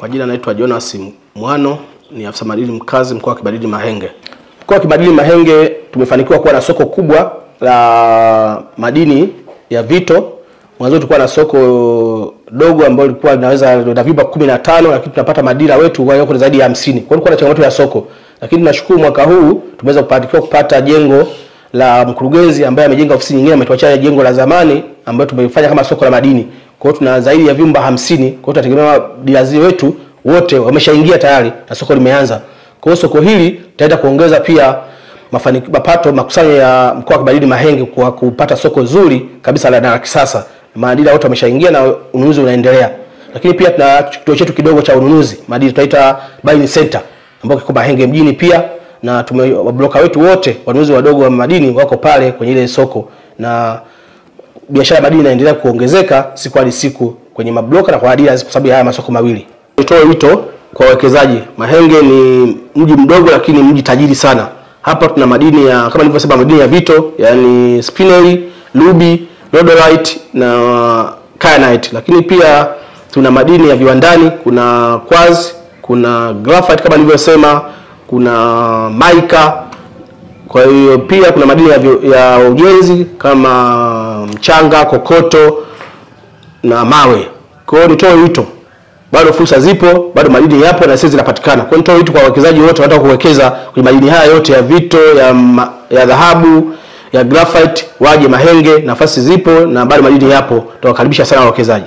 Kwa jina naitwa Jonas Mwano, ni afisa madini mkazi mkoa wa Kibaridi Mahenge. Mkoa wa Kibaridi Mahenge tumefanikiwa kuwa na soko kubwa la madini ya vito. Mwanzo tulikuwa na soko dogo ambalo lilikuwa linaweza na vyumba 15, lakini tunapata madira wetu wao zaidi ya 50. Kwa hiyo kulikuwa na changamoto ya soko. Lakini tunashukuru mwaka huu tumeweza kupata jengo la mkurugenzi ambaye amejenga ofisi nyingine, ametuachia jengo la zamani ambayo tumefanya kama soko la madini. Kwa hiyo tuna zaidi ya vyumba 50. Kwa hiyo tunategemea dilazi wetu wote wameshaingia tayari na soko limeanza. Kwa hiyo soko hili tutaenda kuongeza pia mapato makusanyo ya mkoa wa Kibaridi Mahenge kwa kupata soko zuri kabisa la kisasa. Madini wote wameshaingia na ununuzi unaendelea. Lakini pia tuna kituo chetu kidogo cha ununuzi, madini tunaita buying center ambao kiko Mahenge mjini pia, na broker wetu wote wanunuzi wadogo wa madini wako pale kwenye ile soko, na biashara ya madini inaendelea kuongezeka siku hadi siku kwenye mabroker na kwa dealers kwa sababu ya haya masoko mawili. Nitoe wito kwa wawekezaji. Mahenge ni mji mdogo lakini mji tajiri sana. Hapa tuna madini ya kama nilivyosema, madini ya vito, yani spinel, ruby, rhodolite na kyanite. Lakini pia tuna madini ya viwandani, kuna quartz, kuna graphite kama nilivyosema, kuna mica. Kwa hiyo pia kuna madini ya ujenzi kama mchanga, kokoto na mawe. Kwa hiyo nitoe wito, bado fursa zipo, bado madini yapo na sisi zinapatikana. Kwa hiyo nitoe wito kwa wawekezaji wote wanataka kuwekeza kwenye madini haya yote ya vito, ya dhahabu, ya graphite, waje Mahenge, nafasi zipo na bado madini yapo. Tunawakaribisha sana wawekezaji.